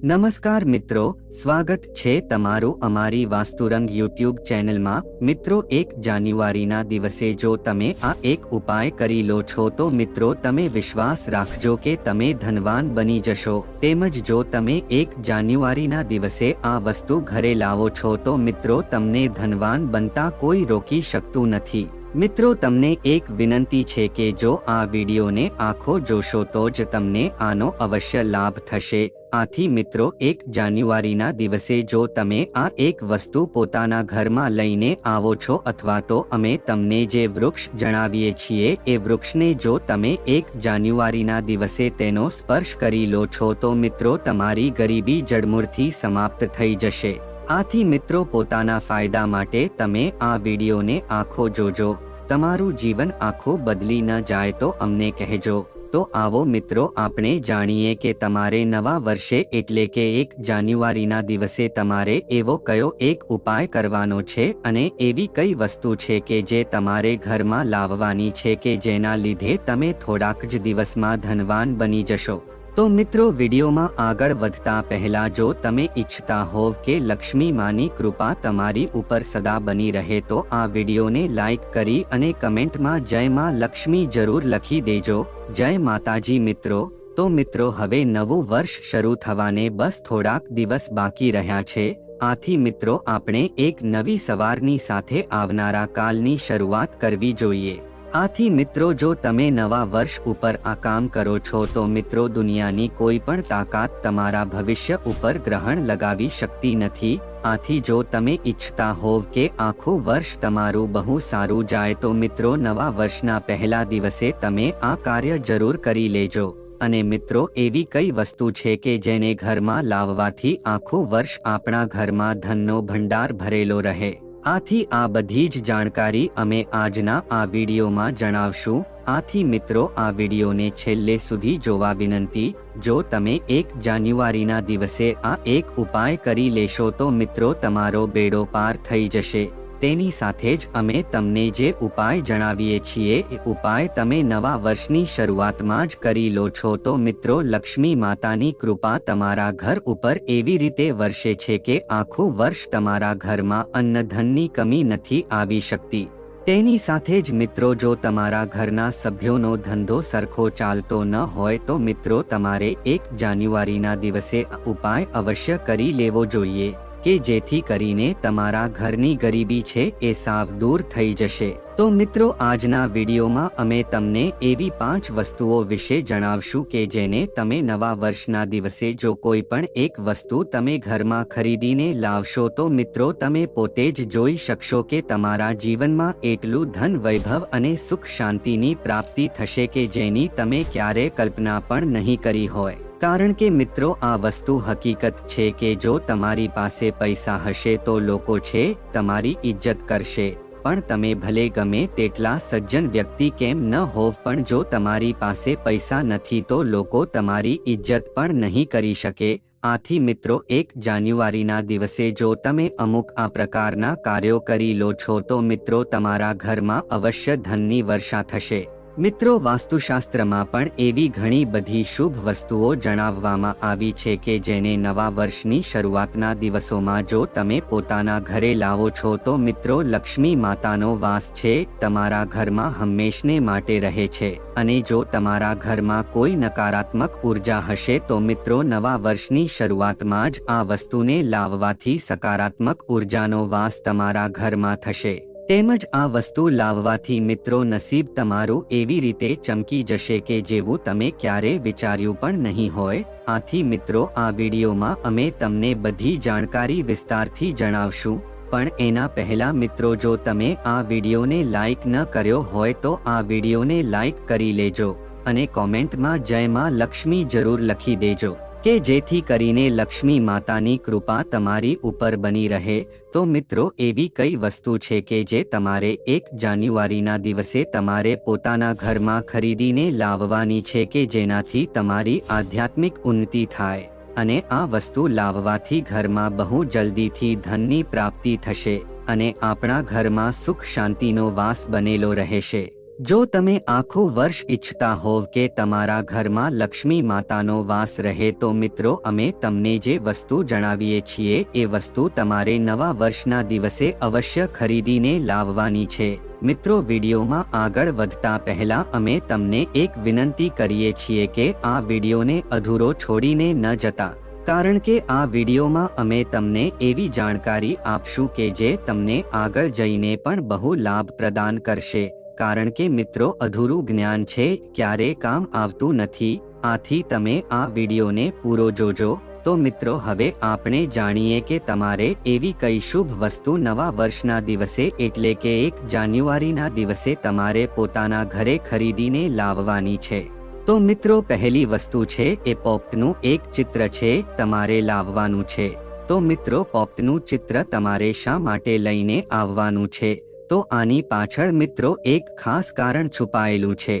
નમસ્કાર મિત્રો, સ્વાગત છે તમારું અમારી વાસ્તુરંગ યુટ્યુબ ચેનલમાં। મિત્રો, 1 જાન્યુઆરીના દિવસે જો તમે આ એક ઉપાય કરી લો છો તો મિત્રો તમે વિશ્વાસ રાખજો કે તમે ધનવાન બની જશો। તેમજ જો તમે 1 જાન્યુઆરીના દિવસે આ વસ્તુ ઘરે લાવો છો તો મિત્રો તમને ધનવાન બનતા કોઈ રોકી શકતું નથી। મિત્રો, તમને એક વિનંતી છે કે જો આ વિડીયોને આખો જોશો તો જ તમને આનો અવશ્ય લાભ થશે। આથી મિત્રો, 1 જાન્યુઆરીના દિવસે જો તમે આ એક વસ્તુ પોતાના ઘરમાં લઈને આવો છો અથવા તો અમે તમને જે વૃક્ષ જણાવીએ છીએ એ વૃક્ષને જો તમે 1 જાન્યુઆરીના દિવસે તેનો સ્પર્શ કરી લો છો તો મિત્રો તમારી ગરીબી જડમૂળથી સમાપ્ત થઈ જશે। આથી મિત્રો, પોતાના ફાયદા માટે તમે આ વિડીયોને આખો જોજો। તમારું જીવન આખું બદલી ન જાય તો અમને કહેજો। તો આવો મિત્રો, આપણે જાણીએ કે તમારે નવા વર્ષે એટલે કે 1 જાન્યુઆરીના દિવસે તમારે એવો કયો એક ઉપાય કરવાનો છે અને એવી કઈ વસ્તુ છે કે જે તમારે ઘરમાં લાવવાની છે કે જેના લીધે તમે થોડાક જ દિવસમાં ધનવાન બની જશો। તો મિત્રો, વિડીયોમાં આગળ વધતા પહેલા જો તમે ઈચ્છતા હોવ કે લક્ષ્મી માની કૃપા તમારી ઉપર સદા બની રહે તો આ વિડીયોને લાઈક કરી અને કમેન્ટમાં જય માં લક્ષ્મી જરૂર લખી દેજો। જય માતાજી મિત્રો। તો મિત્રો, હવે નવું વર્ષ શરૂ થવાને બસ થોડાક દિવસ બાકી રહ્યા છે। આથી મિત્રો, આપણે એક નવી સવારની સાથે આવનારા કાલની શરૂઆત કરવી જોઈએ। આથી મિત્રો, જો તમે નવા વર્ષ ઉપર આ કામ કરો છો તો મિત્રો દુનિયાની કોઈ પણ તાકાત તમારા ભવિષ્ય ઉપર ગ્રહણ લગાવી શકતી નથી। આથી જો તમે ઈચ્છતા હોવ કે આખું વર્ષ તમારું બહુ સારું જાય તો મિત્રો નવા વર્ષના પહેલા દિવસે તમે આ કાર્ય જરૂર કરી લેજો। અને મિત્રો, એવી કઈ વસ્તુ છે કે જેને ઘરમાં લાવવાથી આખું વર્ષ આપણા ઘરમાં ધનનો ભંડાર ભરેલો રહે। આથી આ બધી જ જાણકારી અમે આજના આ વિડીયોમાં જણાવશું। આથી મિત્રો, આ વિડીયોને છેલ્લે સુધી જોવા વિનંતી। જો તમે 1 જાન્યુઆરીના દિવસે આ એક ઉપાય કરી લેશો તો મિત્રો તમારો બેડો પાર થઈ જશે। તેની સાથે જ અમે તમને જે ઉપાય જણાવીએ છીએ એ ઉપાય તમે નવા વર્ષની શરૂઆતમાં જ કરી લો છો તો મિત્રો લક્ષ્મી માતાની કૃપા તમારા ઘર ઉપર એવી રીતે વરસે છે કે આખું વર્ષ તમારા ઘરમાં અન્ન ધનની કમી નથી આવી શકતી। તેની સાથે જ મિત્રો, જો તમારા ઘરના સભ્યોનો ધંધો સરખો ચાલતો ન હોય તો મિત્રો તમારે 1 જાન્યુઆરીના દિવસે આ ઉપાય અવશ્ય કરી લેવો જોઈએ કે જેથી કરીને તમારા ઘરની ગરીબી છે એ સાવ દૂર થઈ જશે। તો મિત્રો, આજના વિડીયોમાં અમે તમને એવી 5 વસ્તુઓ વિશે જણાવશું કે જેને તમે નવા વર્ષના દિવસે જો કોઈ પણ એક વસ્તુ તમે ઘરમાં ખરીદીને લાવશો તો મિત્રો તમે પોતે જ જોઈ શકશો કે તમારા જીવનમાં એટલું ધન વૈભવ અને સુખ શાંતિની પ્રાપ્તિ થશે કે જેની તમે ક્યારે કલ્પના પણ નહીં કરી હોય। કારણ કે મિત્રો, આ વસ્તુ હકીકત છે કે જો તમારી પાસે પૈસા હશે તો લોકો છે તમારી ઇજ્જત કરશે। પણ તમે ભલે ગમે તેટલા સજ્જન વ્યક્તિ કેમ ન હોવ પણ જો તમારી પાસે પૈસા નથી તો લોકો તમારી ઇજ્જત પણ નહીં કરી શકે। આથી મિત્રો, 1 જાન્યુઆરીના દિવસે જો તમે અમુક આ પ્રકારના કાર્યો કરી લો છો તો મિત્રો તમારા ઘરમાં અવશ્ય ધનની વર્ષા થશે। મિત્રો, વાસ્તુશાસ્ત્રમાં પણ એવી ઘણી બધી શુભ વસ્તુઓ જણાવવામાં આવી છે કે જેને નવા વર્ષની શરૂઆતના દિવસોમાં જો તમે પોતાના ઘરે લાવો છો તો મિત્રો લક્ષ્મી માતાનો વાસ છે તમારા ઘરમાં હંમેશને માટે રહે છે। અને જો તમારા ઘરમાં કોઈ નકારાત્મક ઉર્જા હશે તો મિત્રો નવા વર્ષની શરૂઆતમાં જ આ વસ્તુને લાવવાથી સકારાત્મક ઉર્જાનો વાસ તમારા ઘરમાં થશે। તેમજ આ વસ્તુ લાવવાથી મિત્રો નસીબ તમારું એવી રીતે ચમકી જશે કે જેવું તમે ક્યારે વિચાર્યું પણ નહીં હોય। આથી મિત્રો, આ વિડીયોમાં અમે તમને બધી જાણકારી વિસ્તારથી જણાવશું। પણ એના પહેલા મિત્રો, જો તમે આ વિડીયોને લાઈક ન કર્યો હોય તો આ વિડીયોને લાઈક કરી લેજો અને કોમેન્ટમાં જય માં લક્ષ્મી જરૂર લખી દેજો કે જેથી કરીને લક્ષ્મી માતાની કૃપા તમારી ઉપર બની રહે। તો મિત્રો, એવી કઈ વસ્તુ છે કે જે તમારે 1 જાન્યુઆરીના દિવસે તમારે પોતાના ઘરમાં ખરીદીને લાવવાની છે કે જેનાથી તમારી આધ્યાત્મિક ઉન્નતિ થાય અને આ વસ્તુ લાવવાથી ઘરમાં બહુ જલ્દીથી ધનની પ્રાપ્તિ થશે અને આપણા ઘરમાં સુખ શાંતિનો વાસ બનેલો રહેશે। જો તમે આખું વર્ષ ઈચ્છતા હોવ કે તમારા ઘરમાં લક્ષ્મી માતાનો વાસ રહે તો મિત્રો અમે તમને જે વસ્તુ જણાવીએ છીએ એ વસ્તુ તમારે નવા વર્ષના દિવસે અવશ્ય ખરીદીને લાવવાની છે। મિત્રો વિડીયોમાં આગળ વધતા પહેલા અમે તમને એક વિનંતી કરીએ છીએ કે આ વિડીયોને અધૂરો છોડીને ન જતા, કારણ કે આ વિડીયોમાં અમે તમને એવી જાણકારી આપશું કે જે તમને આગળ જઈને પણ બહુ લાભ પ્રદાન કરશે। કારણ કે મિત્રો અધૂરું જ્ઞાન છે ક્યારે કામ આવતું નથી, આથી તમે આ વિડીયોને પૂરો જોજો। તો મિત્રો હવે આપણે જાણીએ કે તમારે એવી કઈ શુભ વસ્તુ નવા વર્ષના દિવસે એટલે કે 1 જાન્યુઆરીના દિવસે તમારે પોતાના ઘરે ખરીદીને લાવવાની છે। તો મિત્રો પહેલી વસ્તુ છે એ પોપટનું એક ચિત્ર છે, તમારે લાવવાનું છે। તો મિત્રો પોપટનું ચિત્ર તમારે શા માટે લઈને આવવાનું છે? તો આની પાછળ મિત્રો એક ખાસ કારણ છુપાયેલું છે।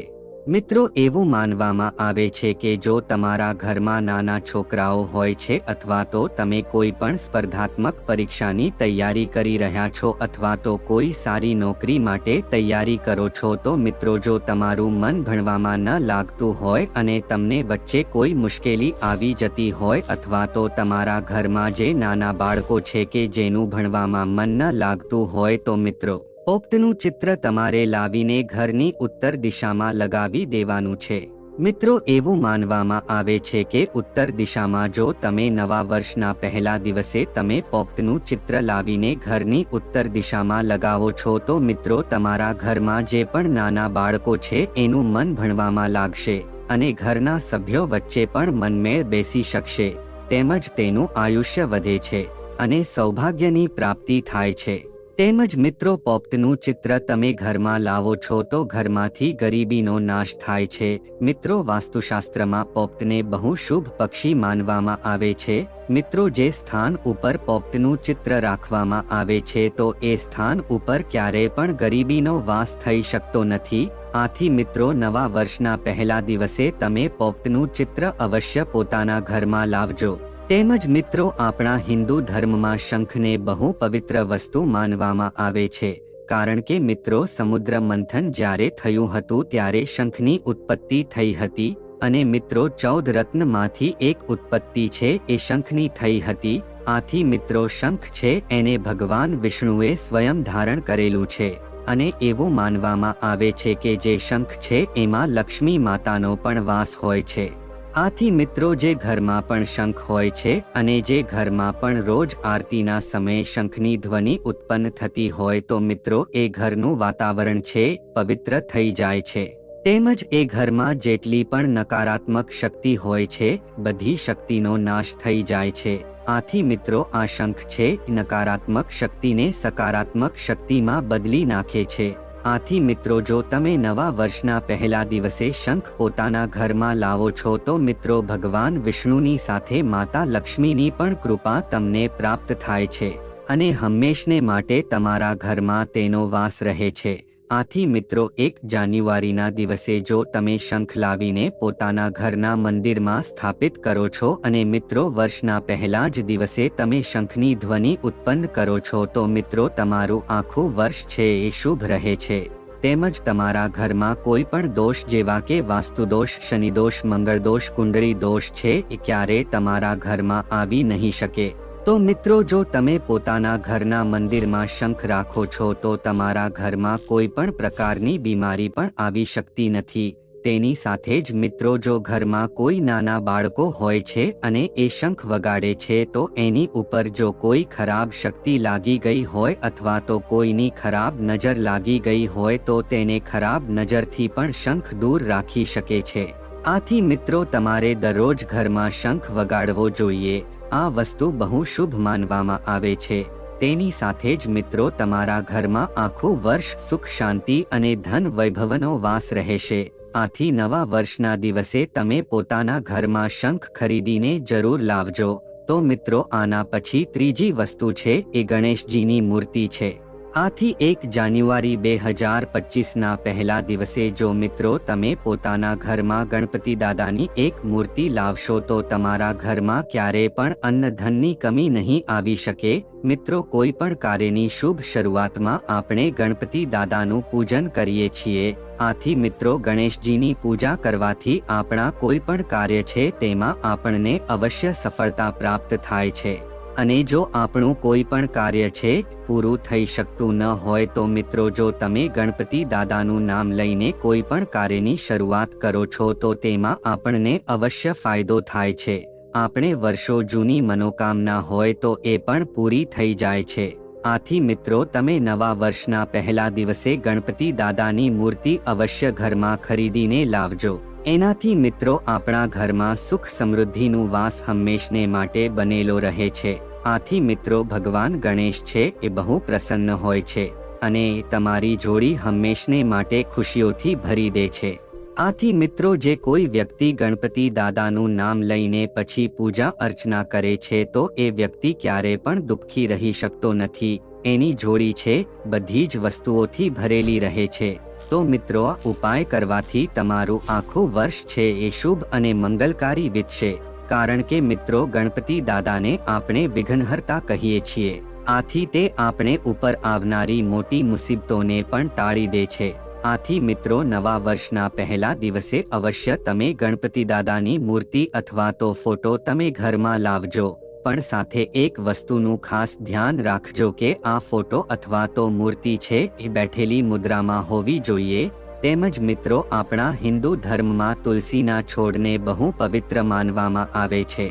મિત્રો એવું માનવામાં આવે છે કે જો તમારા ઘરમાં નાના છોકરાઓ હોય છે અથવા તો તમે કોઈ પણ સ્પર્ધાત્મક પરીક્ષાની તૈયારી કરી રહ્યા છો અથવા તો કોઈ સારી નોકરી માટે તૈયારી કરો છો તો મિત્રો જો તમારું મન ભણવામાં ન લાગતું હોય અને તમને વચ્ચે કોઈ મુશ્કેલી આવી જતી હોય અથવા તો તમારા ઘરમાં જે નાના બાળકો છે કે જેનું ભણવામાં મન ન લાગતું હોય તો મિત્રો પોપટનું ચિત્ર તમારે લાવીને ઘરની ઉત્તર દિશામાં લગાવી દેવાનું છે। મિત્રો એવું માનવામાં આવે છે કે ઉત્તર દિશામાં જો તમે નવા વર્ષના પહેલા દિવસે તમે પોપટનું ચિત્ર લાવીને ઘરની ઉત્તર દિશામાં લગાવો છો તો મિત્રો તમારા ઘરમાં જે પણ નાના બાળકો છે એનું મન ભણવામાં લાગશે અને ઘરના સભ્યો વચ્ચે પણ મનમેળ બેસી શકશે, તેમજ તેનું આયુષ્ય વધે છે અને સૌભાગ્યની પ્રાપ્તિ થાય છે। તેમજ મિત્રો પોપટનું ચિત્ર તમે ઘરમાં લાવો છો તો ઘરમાંથી ગરીબીનો નાશ થાય છે। મિત્રો વાસ્તુશાસ્ત્રમાં પોપટને બહુ શુભ પક્ષી માનવામાં આવે છે। મિત્રો જે સ્થાન ઉપર પોપટનું ચિત્ર રાખવામાં આવે છે તો એ સ્થાન ઉપર ક્યારેય પણ ગરીબીનો વાસ થઈ શકતો નથી। આથી મિત્રો નવા વર્ષના પહેલા દિવસે તમે પોપટનું ચિત્ર અવશ્ય પોતાના ઘરમાં લાવજો। તેમજ મિત્રો આપણા હિન્દુ ધર્મમાં શંખને બહુ પવિત્ર વસ્તુ માનવામાં આવે છે, કારણ કે મિત્રો સમુદ્ર મંથન જ્યારે થયું હતું ત્યારે શંખની ઉત્પત્તિ થઈ હતી અને મિત્રો 14 રત્નમાંથી એક ઉત્પત્તિ છે એ શંખની થઈ હતી। આથી મિત્રો શંખ છે એને ભગવાન વિષ્ણુએ સ્વયં ધારણ કરેલું છે અને એવું માનવામાં આવે છે કે જે શંખ છે એમાં લક્ષ્મી માતાનો પણ વાસ હોય છે। આથી મિત્રો જે ઘરમાં પણ શંખ હોય છે અને જે ઘરમાં પણ રોજ આરતીના સમયે શંખની ધ્વનિ ઉત્પન્ન થતી હોય તો મિત્રો એ ઘરનું વાતાવરણ છે પવિત્ર થઈ જાય છે। તેમજ એ ઘરમાં જેટલી પણ નકારાત્મક શક્તિ હોય છે બધી શક્તિનો નાશ થઈ જાય છે। આથી મિત્રો આ શંખ છે નકારાત્મક શક્તિને સકારાત્મક શક્તિમાં બદલી નાખે છે। આથી મિત્રો જો તમે નવા વર્ષના પહેલા દિવસે શંખ પોતાના ઘરમાં લાવો છો તો મિત્રો ભગવાન વિષ્ણુની સાથે માતા લક્ષ્મીની પણ કૃપા તમને પ્રાપ્ત થાય છે અને હંમેશને માટે તમારા ઘરમાં તેનો વાસ રહે છે। આથી મિત્રો 1 જાન્યુઆરીના દિવસે જો તમે શંખ લાવીને પોતાના ઘરના મંદિરમાં સ્થાપિત કરો છો અને મિત્રો વર્ષના પહેલા જ દિવસે તમે શંખની ધ્વનિ ઉત્પન્ન કરો છો તો મિત્રો તમારું આખું વર્ષ છે એ શુભ રહે છે। તેમજ તમારા ઘરમાં કોઈ પણ દોષ જેવા કે વાસ્તુદોષ, શનિદોષ, મંગળદોષ, કુંડળી દોષ છે એ ક્યારે તમારા ઘરમાં આવી નહીં શકે। તો મિત્રો જો તમે પોતાના ઘરના મંદિરમાં શંખ રાખો છો તો તમારા ઘરમાં કોઈ પણ પ્રકારની બીમારી પણ આવી શકતી નથી। તેની સાથે જ મિત્રો જો ઘરમાં કોઈ નાના બાળકો હોય છે અને એ શંખ વગાડે છે તો એની ઉપર જો કોઈ ખરાબ શક્તિ લાગી ગઈ હોય અથવા તો કોઈની ખરાબ નજર લાગી ગઈ હોય તો તેને ખરાબ નજરથી પણ શંખ દૂર રાખી શકે છે। આથી મિત્રો તમારે દરરોજ ઘરમાં શંખ વગાડવો જોઈએ। આ વસ્તુ બહુ શુભ માનવામાં આવે છે। તેની સાથે જ મિત્રો તમારા ઘરમાં આખું વર્ષ સુખ, શાંતિ અને ધન વૈભવનો વાસ રહેશે। આથી નવા વર્ષના દિવસે તમે પોતાના ઘરમાં શંખ ખરીદીને જરૂર લાવજો। તો મિત્રો આના પછી ત્રીજી વસ્તુ છે એ ગણેશજીની મૂર્તિ છે। આથી 1 જાન્યુઆરી 2025ના પહેલા દિવસે જો મિત્રો તમે પોતાના ઘરમાં ગણપતિ દાદાની એક મૂર્તિ લાવશો તો તમારા ઘરમાં ક્યારેય પણ અન્ન ધનની કમી નહીં આવી શકે। મિત્રો કોઈ પણ કાર્યની શુભ શરૂઆતમાં આપણે ગણપતિ દાદાનું પૂજન કરીએ છીએ। આથી મિત્રો ગણેશજીની પૂજા કરવાથી આપણા કોઈ પણ કાર્ય છે તેમાં આપણને અવશ્ય સફળતા પ્રાપ્ત થાય છે। અને જો આપણું કોઈ પણ કાર્ય છે પૂરું થઈ શકતું ન હોય તો મિત્રો જો તમે ગણપતિ દાદાનું નામ લઈને કોઈ પણ કાર્યની શરૂઆત કરો છો તો તેમાં આપણને અવશ્ય ફાયદો થાય છે। આપણે વર્ષો જૂની મનોકામના હોય તો એ પણ પૂરી થઈ જાય છે। આથી મિત્રો તમે નવા વર્ષના પહેલા દિવસે ગણપતિ દાદાની મૂર્તિ અવશ્ય ઘરમાં ખરીદીને લાવજો। એનાથી મિત્રો આપણા ઘરમાં સુખ સમૃદ્ધિનું વાસ હંમેશને માટે બનેલો રહે છે। આથી મિત્રો ભગવાન ગણેશ છે એ બહુ પ્રસન્ન હોય છે અને તમારી જોડી હંમેશને માટે ખુશીઓથી ભરી દે છે। આથી મિત્રો જે કોઈ વ્યક્તિ ગણપતિ દાદાનું નામ લઈને પછી પૂજા અર્ચના કરે છે તો એ વ્યક્તિ ક્યારે પણ દુઃખી રહી શકતો નથી। એની જોડી છે બધી જ વસ્તુઓથી ભરેલી રહે છે। તો મિત્રો આ ઉપાય કરવાથી તમારું આખું વર્ષ છે એ શુભ અને મંગલકારી વીતશે। કારણ કે મિત્રો ગણપતિ દાદાને આપણે વિઘ્નહર્તા કહીએ છીએ। આથી તે આપણે ઉપર આવનારી મોટી મુસીબતોને પણ ટાળી દે છે। આથી મિત્રો નવા વર્ષના પહેલા દિવસે અવશ્ય તમે ગણપતિ દાદાની મૂર્તિ અથવા તો ફોટો તમે ઘરમાં લાવજો। પણ સાથે એક વસ્તુનું ખાસ ધ્યાન રાખજો કે આ ફોટો અથવા તો મૂર્તિ છે એ બેઠેલી મુદ્રામાં હોવી જોઈએ। તેમજ મિત્રો આપણા હિન્દુ ધર્મમાં તુલસીના છોડને બહુ પવિત્ર માનવામાં આવે છે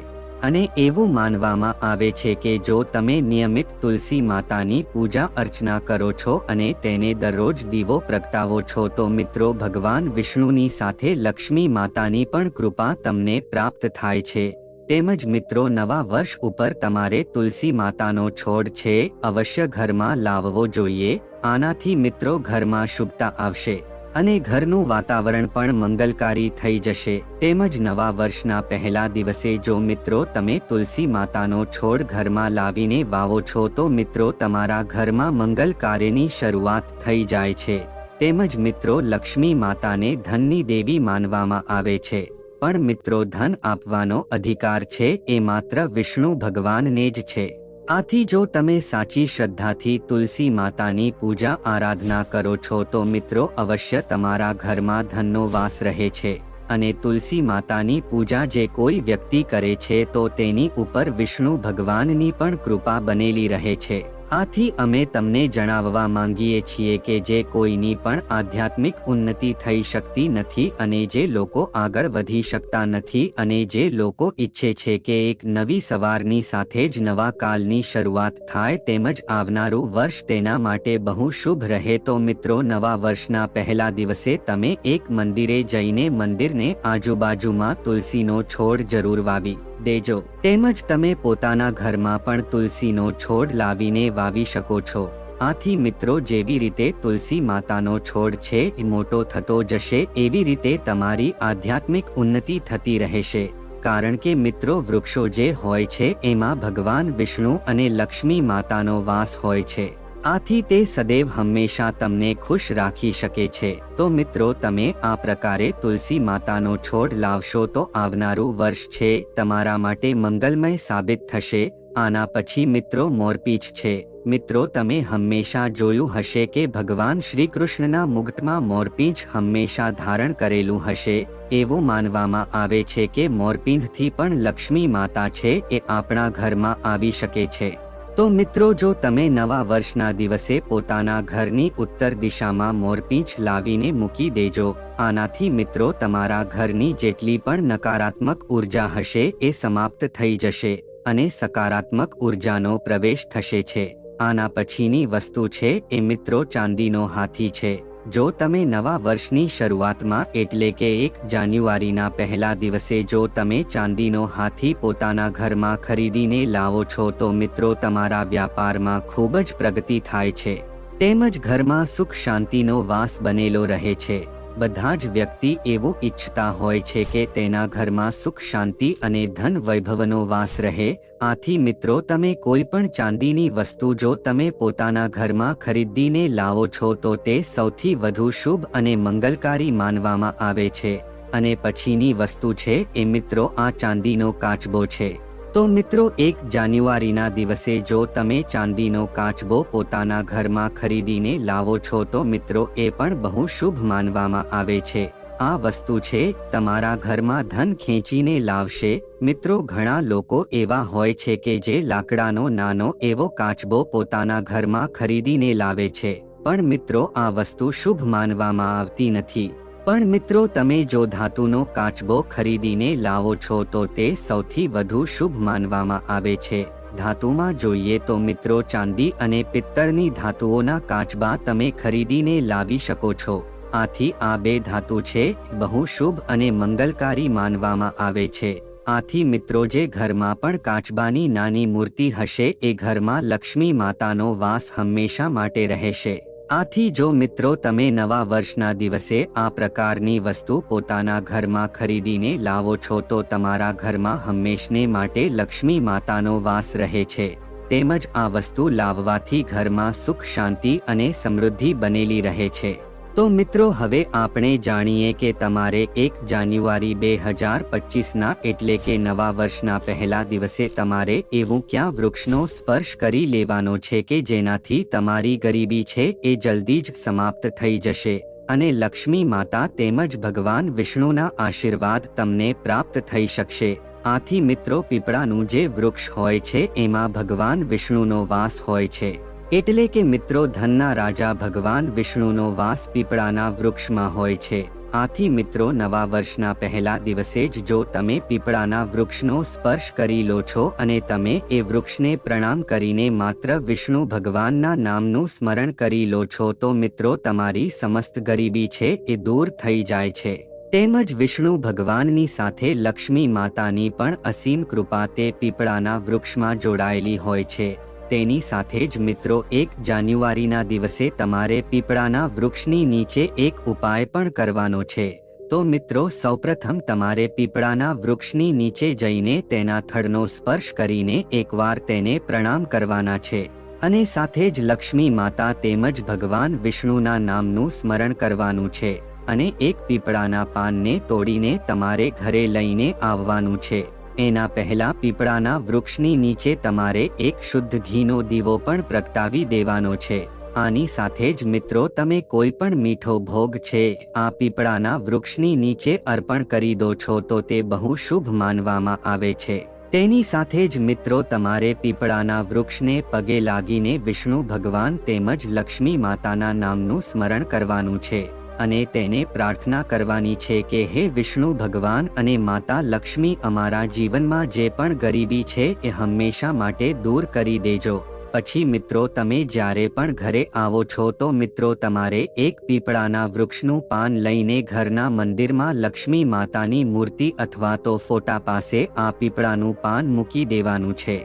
અને એવું માનવામાં આવે છે કે જો તમે નિયમિત તુલસી માતાની પૂજા અર્ચના કરો છો અને તેને દરરોજ દીવો પ્રગટાવો છો તો મિત્રો ભગવાન વિષ્ણુની સાથે લક્ષ્મી માતાની પણ કૃપા તમને પ્રાપ્ત થાય છે। તેમજ મિત્રો નવા વર્ષ ઉપર તમારે તુલસી માતાનો છોડ છે અવશ્ય ઘરમાં લાવવો જોઈએ। આનાથી મિત્રો ઘરમાં શુભતા આવશે અને ઘરનું વાતાવરણ પણ મંગલકારી થઈ જશે। તેમજ નવા વર્ષના પહેલા દિવસે જો મિત્રો તમે તુલસી માતાનો છોડ ઘરમાં લાવીને વાવો છો તો મિત્રો તમારા ઘરમાં મંગલ કાર્યની શરૂઆત થઈ જાય છે। તેમજ મિત્રો લક્ષ્મી માતાને ધનની દેવી માનવામાં આવે છે પણ મિત્રો ધન આપવાનો અધિકાર છે એ માત્ર વિષ્ણુ ભગવાનને જ છે। આથી જો તમે સાચી શ્રદ્ધાથી તુલસી માતાની પૂજા આરાધના કરો છો તો મિત્રો અવશ્ય તમારા ઘરમાં ધનનો વાસ રહે છે અને તુલસી માતાની પૂજા જે કોઈ વ્યક્તિ કરે છે તો તેની ઉપર વિષ્ણુ ભગવાનની પણ કૃપા બનેલી રહે છે। આથી અમે તમને જણાવવા માંગીએ છીએ કે જે કોઈની પણ આધ્યાત્મિક ઉન્નતિ થઈ શકતી નથી અને જે લોકો આગળ વધી શકતા નથી અને જે લોકો ઈચ્છે છે કે એક નવી સવારની સાથે જ નવા કાલની શરૂઆત થાય તેમજ આવનારું વર્ષ તેના માટે બહુ શુભ રહે તો મિત્રો નવા વર્ષના પહેલા દિવસે તમે એક મંદિરે જઈને મંદિરને આજુબાજુમાં તુલસીનો છોડ જરૂર વાવી દેજો। તેમજ તમે પોતાના ઘરમાં પણ તુલસીનો છોડ લાવીને વાવી શકો છો। આથી મિત્રો જેવી રીતે તુલસી માતાનો છોડ છે એ મોટો થતો જશે એવી રીતે તમારી આધ્યાત્મિક ઉન્નતિ થતી રહેશે। કારણ કે મિત્રો વૃક્ષો જે હોય છે એમાં ભગવાન વિષ્ણુ અને લક્ષ્મી માતાનો વાસ હોય છે। આથી તે સદૈવ હંમેશા તમને ખુશ રાખી શકે છે। તો મિત્રો તમે આ પ્રકારે તુલસી માતાનો છોડ લાવશો તો આવનારું વર્ષ છે તમારા માટે મંગલમય સાબિત થશે। આના પછી મિત્રો મોરપીંછ છે। મિત્રો તમે હંમેશા જોયું હશે કે ભગવાન શ્રી કૃષ્ણના મુગટમાં મોરપીંછ હંમેશા ધારણ કરેલું હશે। એવું માનવામાં આવે છે કે મોરપીંછથી પણ લક્ષ્મી માતા છે એ આપણા ઘરમાં આવી શકે છે। તો મિત્રો જો તમે નવા વર્ષના દિવસે પોતાના ઘરની ઉત્તર દિશામાં મોરપીંછ લાવીને મૂકી દેજો। આનાથી મિત્રો તમારા ઘરની જેટલી પણ નકારાત્મક ઉર્જા હશે એ સમાપ્ત થઈ જશે અને સકારાત્મક ઉર્જાનો પ્રવેશ થશે છે। આના પછીની વસ્તુ છે એ મિત્રો ચાંદીનો હાથી છે। જો તમે નવા વર્ષની શરૂઆતમાં એટલે કે 1 જાન્યુઆરીના પહેલા દિવસે જો તમે ચાંદીનો હાથી પોતાના ઘરમાં ખરીદીને લાવો છો તો મિત્રો તમારા વ્યાપારમાં ખૂબ જ પ્રગતિ થાય છે તેમજ ઘરમાં સુખ શાંતિનો વાસ બનેલો રહે છે। બધા જ વ્યક્તિ એવું ઈચ્છતા હોય છે કે તેના ઘરમાં સુખ શાંતિ અને ધન વૈભવનો વાસ રહે. આથી મિત્રો તમે કોઈ પણ ચાંદીની વસ્તુ જો તમે પોતાના ઘરમાં ખરીદીને લાવો છો તો તે સૌથી વધુ શુભ અને મંગલકારી માનવામાં આવે છે. અને પછીની વસ્તુ છે એ મિત્રો આ ચાંદીનો કાચબો છે. તો મિત્રો 1 જાન્યુઆરીના દિવસે જો તમે ચાંદીનો કાચબો પોતાના ઘરમાં ખરીદીને લાવો છો તો મિત્રો એ પણ બહુ શુભ માનવામાં આવે છે. આ વસ્તુ છે તમારા ઘરમાં ધન ખેંચીને લાવશે. મિત્રો ઘણા લોકો એવા હોય છે કે જે લાકડાનો નાનો એવો કાચબો પોતાના ઘરમાં ખરીદીને લાવે છે, પણ મિત્રો આ વસ્તુ શુભ માનવામાં આવતી નથી. પણ મિત્રો તમે જો ધાતુનો કાચબો ખરીદીને લાવો છો તો તે સૌથી વધુ શુભ માનવામાં આવે છે. ધાતુમાં જોઈએ તો મિત્રો ચાંદી અને પિત્તળની ધાતુઓના કાચબા તમે ખરીદીને લાવી શકો છો. આથી આ બે ધાતુ છે બહુ શુભ અને મંગલકારી માનવામાં આવે છે. આથી મિત્રો જે ઘરમાં પણ કાચબાની નાની મૂર્તિ હશે એ ઘરમાં લક્ષ્મી માતાનો વાસ હંમેશા માટે રહેશે. આથી જો મિત્રો તમે નવા વર્ષના દિવસે આ પ્રકારની વસ્તુ પોતાના ઘરમાં ખરીદીને લાવો છો તો તમારા ઘરમાં હંમેશને માટે લક્ષ્મી માતાનો વાસ રહે છે. તેમજ આ વસ્તુ લાવવાથી ઘરમાં સુખ શાંતિ અને સમૃદ્ધિ બનેલી રહે છે. તો મિત્રો હવે આપણે જાણીએ કે તમારે 1 જાન્યુઆરી 2025ના એટલે કે નવા વર્ષના પહેલા દિવસે તમારે એવું ક્યાં વૃક્ષનો સ્પર્શ કરી લેવાનો છે કે જેનાથી તમારી ગરીબી છે એ જલ્દી જ સમાપ્ત થઈ જશે અને લક્ષ્મી માતા તેમજ ભગવાન વિષ્ણુના આશીર્વાદ તમને પ્રાપ્ત થઈ શકશે. આથી મિત્રો પીપળાનું જે વૃક્ષ હોય છે એમાં ભગવાન વિષ્ણુનો વાસ હોય છે. એટલે કે મિત્રો ધનના રાજા ભગવાન વિષ્ણુનો વાસ પીપળાના વૃક્ષમાં હોય છે. આથી મિત્રો નવા વર્ષના પહેલા દિવસે જ જો તમે પીપળાના વૃક્ષનો સ્પર્શ કરી લો છો અને તમે એ વૃક્ષને પ્રણામ કરીને માત્ર વિષ્ણુ ભગવાનના નામનું સ્મરણ કરી લો છો તો મિત્રો તમારી સમસ્ત ગરીબી છે એ દૂર થઈ જાય છે. તેમજ વિષ્ણુ ભગવાનની સાથે લક્ષ્મી માતાની પણ અસીમ કૃપા તે પીપળાના વૃક્ષમાં જોડાયેલી હોય છે. તેની સાથે જ મિત્રો 1 જાન્યુઆરીના દિવસે તમારે પીપળાના વૃક્ષની નીચે એક ઉપાય પણ કરવાનો છે. તો મિત્રો સૌપ્રથમ તમારે પીપળાના વૃક્ષની નીચે જઈને તેના થડનો સ્પર્શ કરીને એકવાર તેને પ્રણામ કરવાના છે અને સાથે જ લક્ષ્મી માતા તેમજ ભગવાન વિષ્ણુના નામનું સ્મરણ કરવાનું છે અને એક પીપળાના પાનને તોડીને તમારે ઘરે લઈને આવવાનું છે. એના પહેલા પીપળાના વૃક્ષની નીચે તમારે એક શુદ્ધ ઘીનો દીવો પણ પ્રગટાવી દેવાનો છે. આની સાથે જ મિત્રો તમે કોઈ પણ મીઠો ભોગ છે આ પીપળાના વૃક્ષની નીચે અર્પણ કરી દો છો તો તે બહુ શુભ માનવામાં આવે છે. તેની સાથે જ મિત્રો તમારે પીપળાના વૃક્ષને પગે લાગીને વિષ્ણુ ભગવાન તેમજ લક્ષ્મી માતાના નામનું સ્મરણ કરવાનું છે અને તેને પ્રાર્થના કરવાની છે કે હે વિષ્ણુ ભગવાન અને માતા લક્ષ્મી અમારા જીવનમાં જે પણ ગરીબી છે એ હંમેશા માટે દૂર કરી દેજો. પછી મિત્રો તમે જ્યારે પણ ઘરે આવો છો તો મિત્રો તમારે એક પીપળાના વૃક્ષનું પાન લઈને ઘરના મંદિરમાં લક્ષ્મી માતાની મૂર્તિ અથવા તો ફોટા પાસે આ પીપળાનું પાન મૂકી દેવાનું છે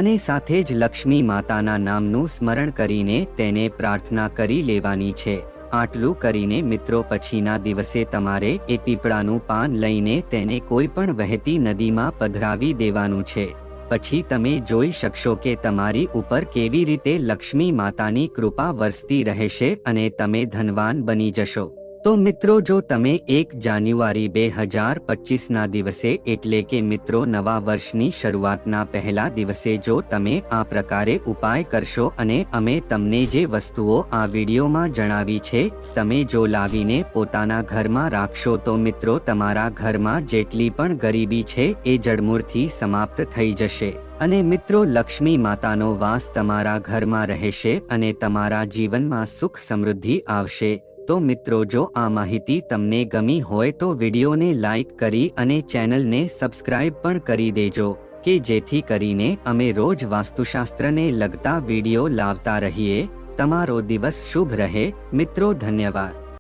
અને સાથે જ લક્ષ્મી માતાના નામનું સ્મરણ કરીને તેને પ્રાર્થના કરી લેવાની છે. આટલું કરીને મિત્રો પછીના દિવસે તમારે એ પીપળાનું પાન લઈને તેને કોઈ પણ વહેતી નદીમાં પધરાવી દેવાનું છે. પછી તમે જોઈ શકશો કે તમારી ઉપર કેવી રીતે લક્ષ્મી માતાની કૃપા વરસતી રહેશે અને તમે ધનવાન બની જશો. તો મિત્રો જો તમે 1 જાન્યુઆરી 2025ના દિવસે એટલે કે મિત્રો નવા વર્ષની શરૂઆતના પહેલા દિવસે જો તમે આ પ્રકારે ઉપાય કરશો અને અમે તમને જે વસ્તુઓ આ વિડીયોમાં જણાવી છે તમે જો લાવીને પોતાના ઘરમાં રાખશો તો મિત્રો તમારા ઘરમાં જેટલી પણ ગરીબી છે એ જડમૂળથી સમાપ્ત થઈ જશે અને મિત્રો લક્ષ્મી માતાનો વાસ તમારા ઘરમાં રહેશે અને તમારા જીવનમાં સુખ સમૃદ્ધિ આવશે. તો મિત્રો જો આ માહિતી તમને ગમી હોય તો વિડીયોને લાઈક કરી અને ચેનલને સબસ્ક્રાઇબ પણ કરી દેજો કે જેથી કરીને અમે રોજ વાસ્તુશાસ્ત્રને લગતા વિડીયો લાવતા રહીએ. તમારો દિવસ શુભ રહે મિત્રો. ધન્યવાદ.